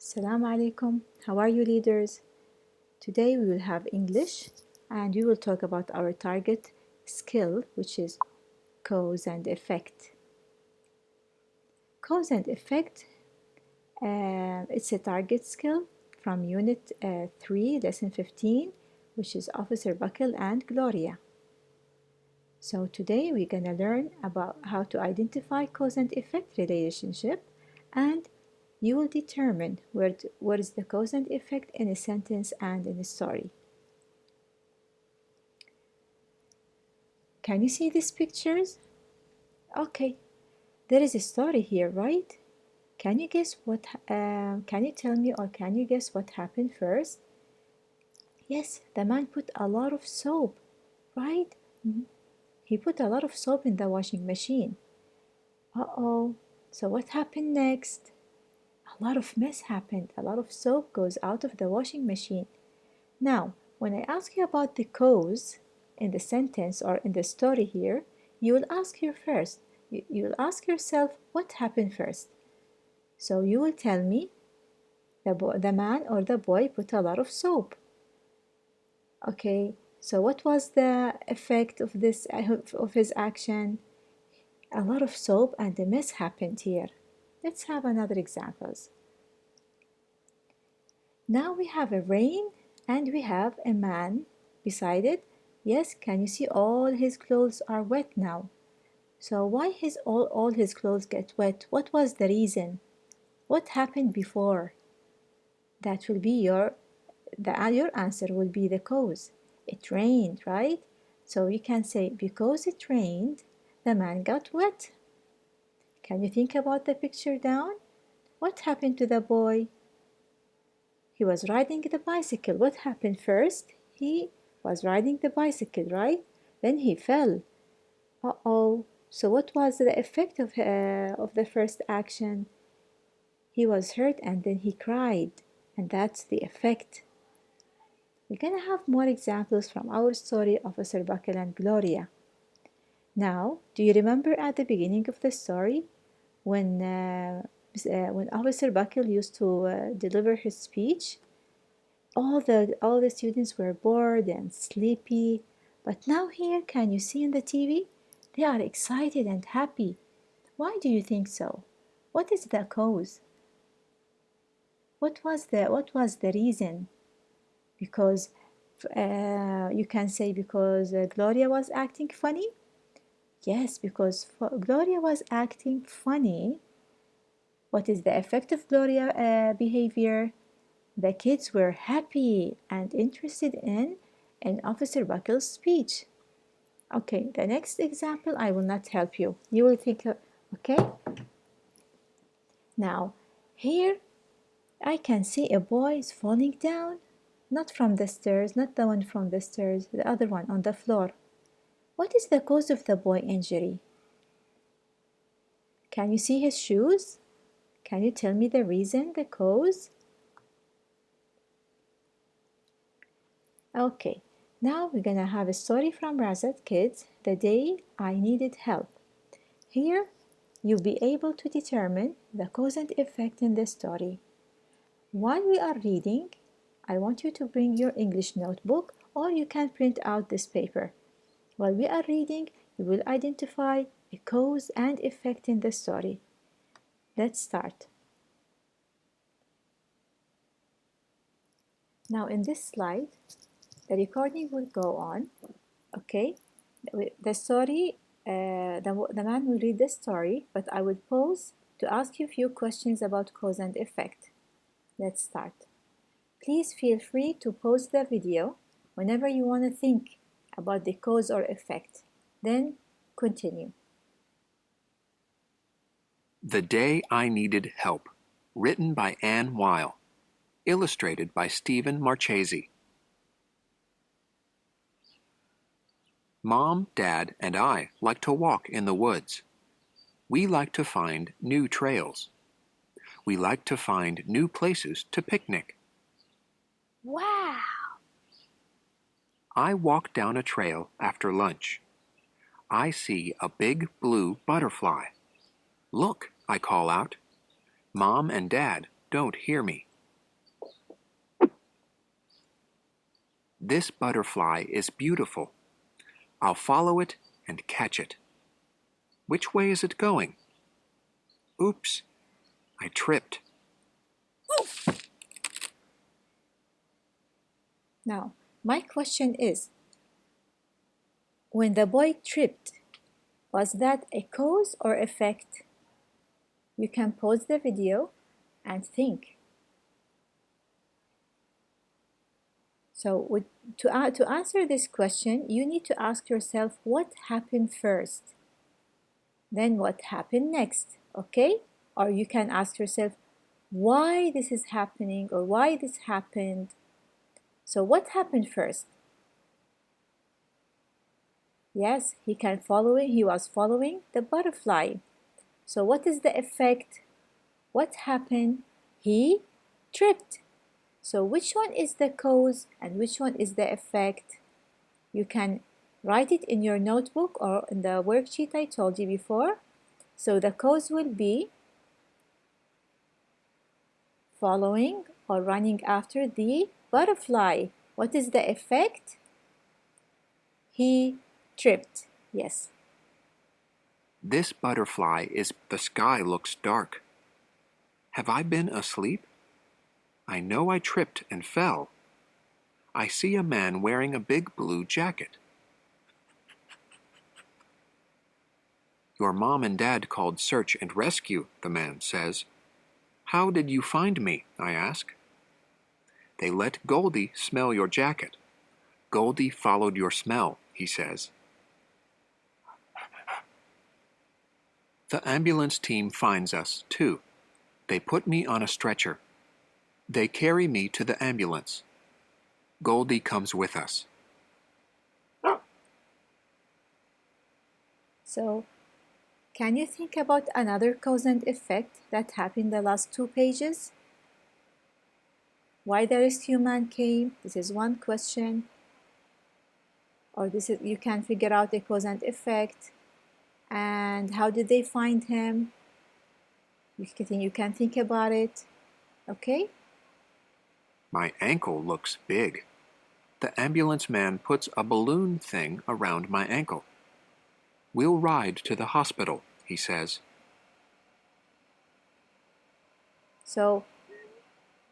Assalamu alaikum. How are you, leaders? Today we will have English and we will talk about our target skill, which is cause and effect. Cause and effect, it's a target skill from Unit 3, Lesson 15, which is Officer Buckle and Gloria. So today we're going to learn about how to identify cause and effect relationship, and you will determine what is the cause and effect in a sentence and in a story. Can you see these pictures? Okay, there is a story here, right? Can you guess what, can you tell me or can you guess what happened first? Yes, the man put a lot of soap, right? He put a lot of soap in the washing machine. Uh-oh, so what happened next? A lot of mess happened. A lot of soap goes out of the washing machine. Now, when I ask you about the cause in the sentence or in the story here, you will ask you first. You will ask yourself what happened first. So you will tell me the man or the boy put a lot of soap. Okay, so what was the effect of this of his action? A lot of soap and a mess happened here. Let's have another examples. Now we have a rain and we have a man beside it. Yes, can you see all his clothes are wet now? So why all his clothes get wet? What was the reason? What happened before? That will be your answer will be the cause. It rained, right? So you can say because it rained, the man got wet. Can you think about the picture down? What happened to the boy? He was riding the bicycle. What happened first? He was riding the bicycle, right? Then he fell. Uh-oh. So what was the effect of the first action? He was hurt and then he cried. And that's the effect. We're gonna have more examples from our story, Officer Buckle and Gloria. Now, do you remember at the beginning of the story when Officer Buckle used to deliver his speech? All the students were bored and sleepy, but now here, can you see in the TV? They are excited and happy. Why do you think so? What is the cause? What was the reason? Because you can say because Gloria was acting funny. Yes, because Gloria was acting funny. What is the effect of Gloria behavior? The kids were happy and interested in Officer Buckle's speech. Okay, the next example I will not help you. You will think, okay? Now, here I can see a boy is falling down. Not from the stairs, not the one from the stairs, the other one on the floor. What is the cause of the boy injury? Can you see his shoes? Can you tell me the reason, the cause? Okay, now we're gonna have a story from Razat Kids, The Day I Needed Help. Here, you'll be able to determine the cause and effect in the story. While we are reading, I want you to bring your English notebook or you can print out this paper. While we are reading, you will identify a cause and effect in the story. Let's start. Now in this slide, the recording will go on, okay? The story, the man will read the story, but I will pause to ask you a few questions about cause and effect. Let's start. Please feel free to pause the video whenever you want to think about the cause or effect. Then continue. The Day I Needed Help, written by Anne Weil, illustrated by Stephen Marchese. Mom, Dad, and I like to walk in the woods. We like to find new trails. We like to find new places to picnic. Wow! I walk down a trail after lunch. I see a big blue butterfly. Look, I call out. Mom and Dad don't hear me. This butterfly is beautiful. I'll follow it and catch it. Which way is it going? Oops, I tripped. Now, my question is, when the boy tripped, was that a cause or effect? You can pause the video and think. So to answer this question, you need to ask yourself what happened first, then what happened next, okay? Or you can ask yourself why this is happening or why this happened. So what happened first? Yes, he was following the butterfly. So what is the effect? What happened? He tripped. So which one is the cause and which one is the effect? You can write it in your notebook or in the worksheet I told you before. So the cause will be following or running after the butterfly. What is the effect? He tripped. Yes. This butterfly is. The sky looks dark. Have I been asleep? I know I tripped and fell. I see a man wearing a big blue jacket. Your mom and dad called search and rescue, the man says. How did you find me? I ask. They let Goldie smell your jacket. Goldie followed your smell, he says. The ambulance team finds us, too. They put me on a stretcher. They carry me to the ambulance. Goldie comes with us. So can you think about another cause and effect that happened in the last 2 pages? Why the rescue man came? This is one question. Or you can figure out the cause and effect. And how did they find him? You can think about it. Okay? My ankle looks big. The ambulance man puts a balloon thing around my ankle. We'll ride to the hospital, he says. So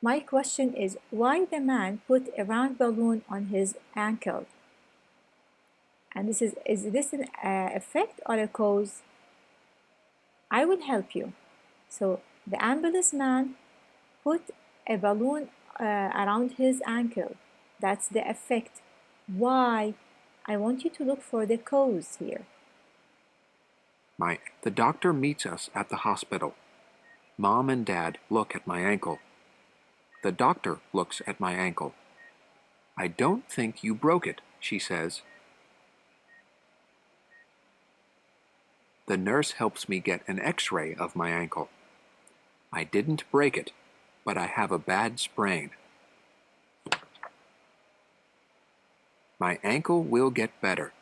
my question is, why the man put a round balloon on his ankle? And is this an effect or a cause? I will help you. So the ambulance man put a balloon around his ankle. That's the effect. Why? I want you to look for the cause here. The doctor meets us at the hospital. Mom and Dad look at my ankle. The doctor looks at my ankle. I don't think you broke it, she says. The nurse helps me get an x-ray of my ankle. I didn't break it, but I have a bad sprain. My ankle will get better.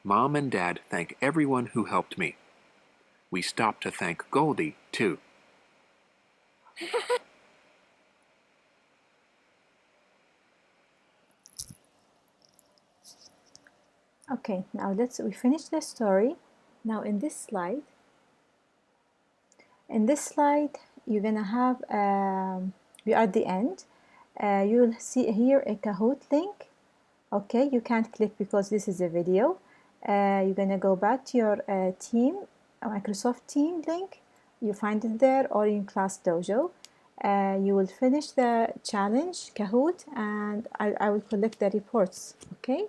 Mom and Dad thank everyone who helped me. We stop to thank Goldie, too. Okay, now we finish the story. Now in this slide, you're gonna have, we are at the end. You'll see here a Kahoot link. Okay, you can't click because this is a video. You're gonna go back to your team, Microsoft Team link. You find it there or in Class Dojo. You will finish the challenge Kahoot and I will collect the reports. Okay.